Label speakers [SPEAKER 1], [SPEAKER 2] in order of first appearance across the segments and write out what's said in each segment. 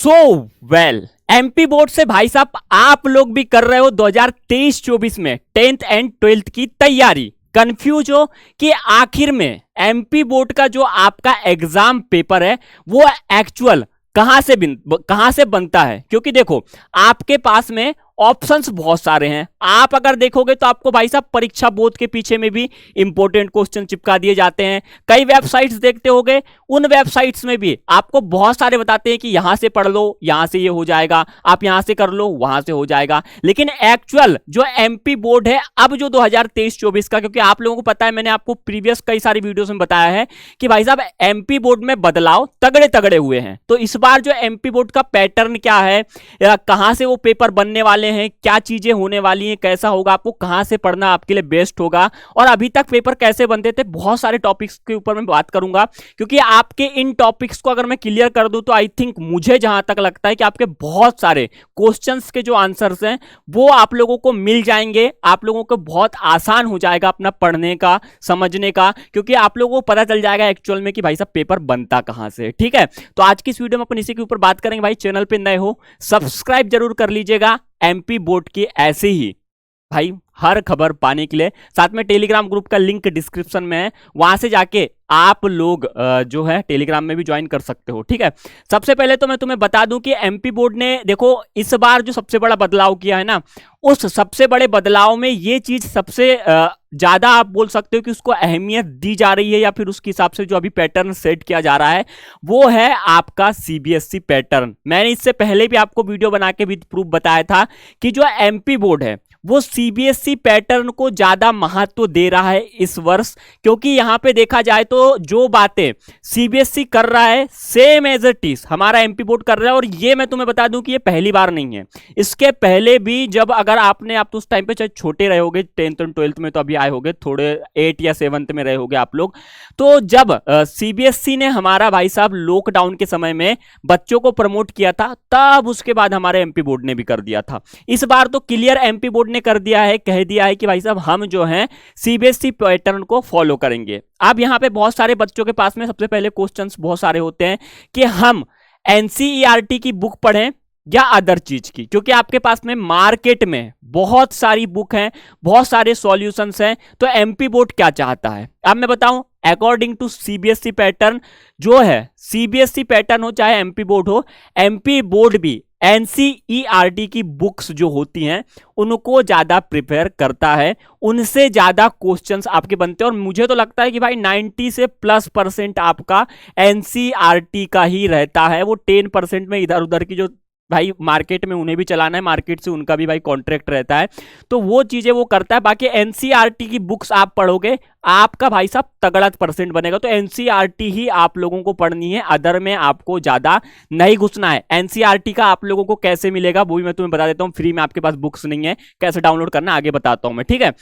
[SPEAKER 1] So well MP board से भाई साहब आप लोग भी कर रहे हो 2023-24 में 10th एंड 12th की तैयारी। कंफ्यूज हो कि आखिर में एमपी बोर्ड का जो आपका एग्जाम पेपर है वो एक्चुअल कहां से बनता है। क्योंकि देखो आपके पास में ऑप्शंस बहुत सारे हैं। आप अगर देखोगे तो आपको भाई साहब परीक्षा बोर्ड के पीछे में भी इंपॉर्टेंट क्वेश्चन चिपका दिए जाते हैं। कई वेबसाइट्स देखते होगे, उन वेबसाइट्स में भी आपको बहुत सारे बताते हैं कि यहां से पढ़ लो, यहां से ये हो जाएगा, आप यहां से कर लो, वहां से हो जाएगा। लेकिन एक्चुअल जो एमपी बोर्ड है अब जो 2023-24 का, क्योंकि आप लोगों को पता है, मैंने आपको प्रीवियस कई सारी वीडियोस में बताया है कि भाई साहब एमपी बोर्ड में बदलाव तगड़े तगड़े हुए हैं। तो इस बार जो एमपी बोर्ड का पैटर्न क्या है, कहां से वो पेपर बनने वाले हैं, क्या चीजें होने वाली हैं, कैसा होगा, आपको कहां से पढ़ना आपके लिए बेस्ट होगा, और अभी तक पेपर कैसे बनते थे, बहुत सारे टॉपिक्स के ऊपर मैं बात करूंगा। क्योंकि आपके इन टॉपिक्स को अगर मैं क्लियर कर दूं तो आई थिंक, मुझे जहां तक लगता है कि आपके बहुत सारे क्वेश्चंस के जो आंसर्स हैं वो आप लोगों को मिल जाएंगे। आप लोगों को बहुत आसान हो जाएगा अपना पढ़ने का, समझने का, क्योंकि आप लोगों को पता चल जाएगा एक्चुअल में कि भाई साहब पेपर बनता कहां से। ठीक है, तो आज की इस वीडियो में अपन इसी के ऊपर बात करेंगे। भाई चैनल पे नए हो सब्सक्राइब जरूर कर लीजिएगा एमपी बोर्ड की ऐसे ही भाई हर खबर पाने के लिए। साथ में टेलीग्राम ग्रुप का लिंक डिस्क्रिप्शन में है, वहां से जाके आप लोग जो है टेलीग्राम में भी ज्वाइन कर सकते हो। ठीक है, सबसे पहले तो मैं तुम्हें बता दूं कि एमपी बोर्ड ने देखो इस बार जो सबसे बड़ा बदलाव किया है ना, उस सबसे बड़े बदलाव में ये चीज सबसे ज्यादा आप बोल सकते हो कि उसको अहमियत दी जा रही है, या फिर उसके हिसाब से जो अभी पैटर्न सेट किया जा रहा है वो है आपका सीबीएसई पैटर्न। मैंने इससे पहले भी आपको वीडियो बना के भी प्रूफ बताया था कि जो एमपी बोर्ड है वो सीबीएसई पैटर्न को ज्यादा महत्व दे रहा है इस वर्ष। क्योंकि यहां पे देखा जाए तो जो बातें सीबीएसई कर रहा है सेम एज इट इज हमारा एमपी बोर्ड कर रहा है। और ये मैं तुम्हें बता दूं कि ये पहली बार नहीं है, इसके पहले भी जब अगर आपने आप तो उस टाइम पे चाहे छोटे रहे होगे, 10th और 12th में तो अभी आए होगे, थोड़े 8 या 7th में रहे होगे आप लोग, तो जब सीबीएसई ने हमारा भाई साहब लॉकडाउन के समय में बच्चों को प्रमोट किया था, तब उसके बाद हमारे एमपी बोर्ड ने भी कर दिया था। इस बार तो क्लियर एमपी बोर्ड ने कर दिया है, कह दिया है कि भाई साहब हम जो हैं सीबीएसई पैटर्न को फॉलो करेंगे। अब यहां पे बहुत सारे बच्चों के पास में सबसे पहले क्वेश्चंस बहुत सारे होते हैं कि हम एनसीईआरटी की बुक पढ़ें या अदर चीज की, क्योंकि आपके पास में मार्केट में बहुत सारी बुक हैं, बहुत सारे सॉल्यूशंस हैं। तो एमपी बोर्ड क्या चाहता है अब मैं बताऊं। अकॉर्डिंग टू सीबीएसई पैटर्न जो है, सीबीएसई पैटर्न हो चाहे एमपी बोर्ड हो, एमपी बोर्ड भी एनसीईआरटी की बुक्स जो होती हैं उनको ज्यादा प्रिपेयर करता है, उनसे ज्यादा क्वेश्चंस आपके बनते हैं। और मुझे तो लगता है कि भाई 90 से +% आपका एनसीईआरटी का ही रहता है। वो 10% में इधर उधर की जो भाई मार्केट में उन्हें भी चलाना है, मार्केट से उनका भी भाई कॉन्ट्रैक्ट रहता है, तो वो चीजें वो करता है। बाकी एनसीईआरटी की बुक्स आप पढ़ोगे, आपका भाई साहब तगड़ा % बनेगा। तो एनसीईआरटी ही आप लोगों को पढ़नी है, अदर में आपको ज्यादा नहीं घुसना है। एनसीईआरटी का आप लोगों को कैसे मिलेगा वो भी मैं तुम्हें बता देता हूं, फ्री में आपके पास बुक्स नहीं है, कैसे डाउनलोड करना आगे बताता हूं मैं। ठीक है,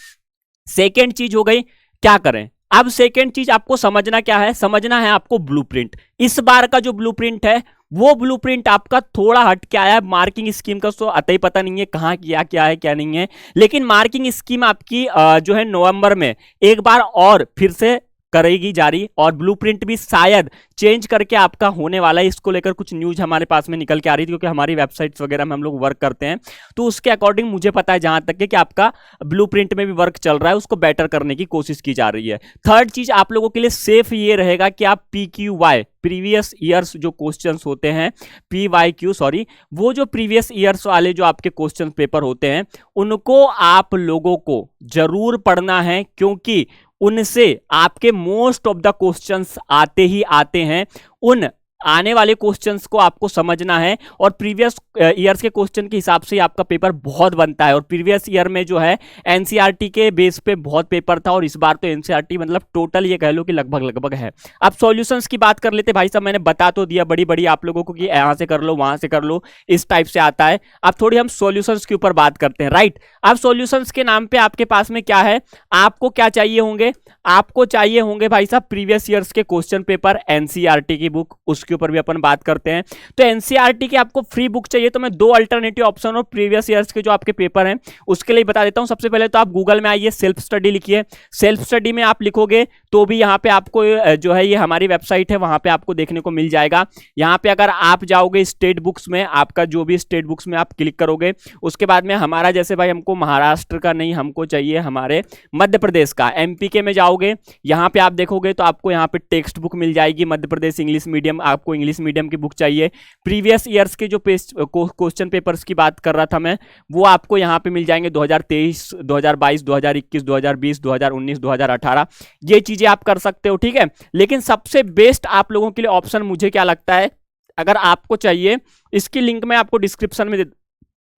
[SPEAKER 1] सेकेंड चीज हो गई क्या करें। अब सेकेंड चीज आपको समझना क्या है, समझना है आपको ब्लूप्रिंट। इस बार का जो ब्लूप्रिंट है वो ब्लूप्रिंट आपका थोड़ा हट के आया है। मार्किंग स्कीम का तो अतई पता नहीं है कहां किया, क्या है क्या नहीं है, लेकिन मार्किंग स्कीम आपकी जो है नवंबर में एक बार और फिर से करेगी जारी, और ब्लूप्रिंट भी शायद चेंज करके आपका होने वाला है। इसको लेकर कुछ न्यूज हमारे पास में निकल के आ रही थी, क्योंकि हमारी वेबसाइट्स वगैरह में हम लोग वर्क करते हैं, तो उसके अकॉर्डिंग मुझे पता है जहां तक कि आपका ब्लूप्रिंट में भी वर्क चल रहा है, उसको बेटर करने की कोशिश की जा रही है। थर्ड चीज आप लोगों के लिए सेफ ये रहेगा कि आप PQY प्रीवियस ईयर्स जो क्वेश्चंस होते हैं, PYQ सॉरी, वो जो प्रीवियस ईयर्स वाले जो आपके क्वेश्चन पेपर होते हैं उनको आप लोगों को जरूर पढ़ना है, क्योंकि उनसे आपके मोस्ट ऑफ द क्वेश्चंस आते ही आते हैं। उन आने वाले क्वेश्चंस को आपको समझना है, और प्रीवियस ईयर्स के क्वेश्चन के हिसाब से आपका पेपर बहुत बनता है। और प्रीवियस ईयर में जो है एनसीईआरटी के बेस पे बहुत पेपर था, और इस बार तो एनसीईआरटी मतलब टोटल ये कह लो कि लगभग है। अब सॉल्यूशंस की बात कर लेते भाई साहब, मैंने बता तो दिया बड़ी बड़ी आप लोगों को कि यहां से कर लो वहां से कर लो, इस टाइप से आता है। अब थोड़ी हम सॉल्यूशंस के ऊपर बात करते हैं, राइट। अब सॉल्यूशंस के नाम पे आपके पास में क्या है, आपको क्या चाहिए होंगे, आपको चाहिए होंगे भाई साहब प्रीवियस ईयर्स के क्वेश्चन पेपर, एनसीईआरटी की बुक, उसके ऊपर भी अपन बात करते हैं। तो एनसीईआरटी की आपको फ्री बुक चाहिए, तो मैं 2 अल्टरनेटिव ऑप्शन और प्रीवियस ईयर्स के जो आपके पेपर हैं उसके लिए बता देता हूं। सबसे पहले तो आप गूगल में आइए, सेल्फ स्टडी लिखिए। सेल्फ स्टडी में आप लिखोगे तो भी यहाँ पे आपको जो है ये हमारी वेबसाइट है वहाँ पे आपको देखने को मिल जाएगा। यहाँ पे अगर आप जाओगे स्टेट बुक्स में, आपका जो भी स्टेट बुक्स में आप क्लिक करोगे, उसके बाद में हमारा जैसे भाई हमको महाराष्ट्र का नहीं, हमको चाहिए हमारे मध्य प्रदेश का, एमपी के में जाओगे, यहाँ पे आप देखोगे तो आपको यहाँ पे टेक्स्ट बुक मिल जाएगी, मध्य प्रदेश इंग्लिश मीडियम, आपको इंग्लिश मीडियम की बुक चाहिए। प्रीवियस ईयर्स के जो क्वेश्चन पेपर्स की बात कर रहा था मैं, वो आपको यहाँ पे मिल जाएंगे 2023, 2022, 2021, 2020, 2019, 2018, ये चीजें आप कर सकते हो, ठीक है। लेकिन सबसे बेस्ट आप लोगों के लिए ऑप्शन मुझे क्या लगता है, अगर आपको चाहिए, इसकी लिंक मैं आपको डिस्क्रिप्शन में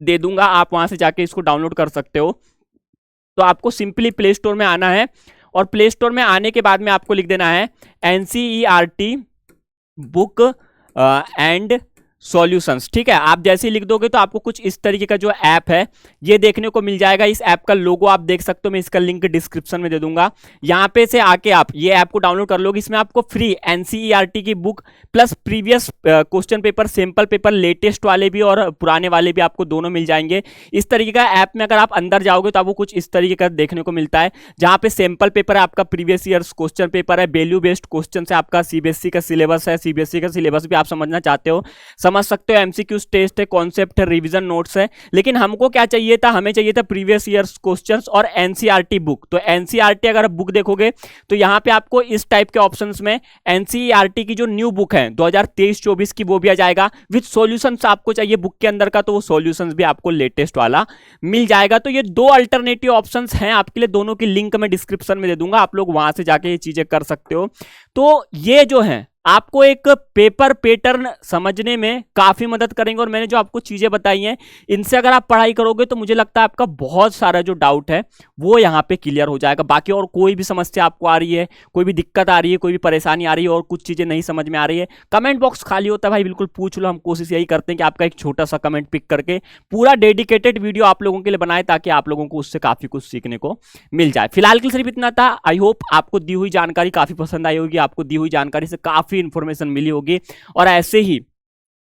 [SPEAKER 1] दे दूंगा, आप वहां से जाके इसको डाउनलोड कर सकते हो। तो आपको सिंपली प्ले स्टोर में आना है, और प्ले स्टोर में आने के बाद में आपको लिख देना है NCERT बुक एंड सॉल्यूशंस, ठीक है। आप जैसे ही लिख दोगे तो आपको कुछ इस तरीके का जो ऐप है ये देखने को मिल जाएगा। इस ऐप का लोगो आप देख सकते हो, मैं इसका लिंक डिस्क्रिप्शन में दे दूंगा। यहाँ पे से आके आप ये ऐप को डाउनलोड कर लोगे। इसमें आपको फ्री NCERT की book plus previous question paper, sample paper, latest वाले भी और पुराने वाले भी आपको दोनों मिल जाएंगे। इस तरीके का ऐप में अगर आप अंदर जाओगे तो आपको कुछ इस तरीके का देखने को मिलता है, जहाँ पे सैंपल पेपर है आपका, प्रीवियस ईयर्स क्वेश्चन पेपर है, वैल्यू बेस्ड क्वेश्चन है आपका, CBSE का सिलेबस है, CBSE का सिलेबस भी आप समझना चाहते हो समझ सकते हो, MCQs टेस्ट है, कॉन्सेप्ट है, रिवीजन नोट्स है। लेकिन हमको क्या चाहिए था, हमें चाहिए था प्रीवियस ईयर्स क्वेश्चंस और NCERT बुक। तो NCERT अगर बुक देखोगे तो यहाँ पे आपको इस टाइप के ऑप्शंस में NCERT की जो न्यू बुक है 2023-24 की, वो भी आ जाएगा विद सॉल्यूशंस। आपको चाहिए बुक के अंदर का तो वो सॉल्यूशंस भी आपको लेटेस्ट वाला मिल जाएगा। तो ये दो अल्टरनेटिव ऑप्शंस हैं आपके लिए, दोनों की लिंक मैं डिस्क्रिप्शन में दे दूंगा, आप लोग वहां से जाके ये चीजें कर सकते हो। तो ये जो है आपको एक पेपर पैटर्न समझने में काफी मदद करेंगे, और मैंने जो आपको चीजें बताई हैं इनसे अगर आप पढ़ाई करोगे तो मुझे लगता है आपका बहुत सारा जो डाउट है वो यहाँ पे क्लियर हो जाएगा। बाकी और कोई भी समस्या आपको आ रही है, कोई भी दिक्कत आ रही है, कोई भी परेशानी आ रही है और कुछ चीजें नहीं समझ में आ रही है, कमेंट बॉक्स खाली होता है भाई, बिल्कुल पूछ लो। हम कोशिश यही करते हैं कि आपका एक छोटा सा कमेंट पिक करके पूरा डेडिकेटेड वीडियो आप लोगों के लिए बनाए, ताकि आप लोगों को उससे काफी कुछ सीखने को मिल जाए। फिलहाल के लिए सिर्फ इतना था। आई होप आपको दी हुई जानकारी काफी पसंद आई होगी, आपको दी हुई जानकारी से काफी इंफॉर्मेशन मिली होगी, और ऐसे ही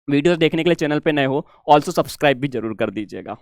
[SPEAKER 1] वीडियो देखने के लिए चैनल पे नए हो ऑल्सो सब्सक्राइब भी जरूर कर दीजिएगा।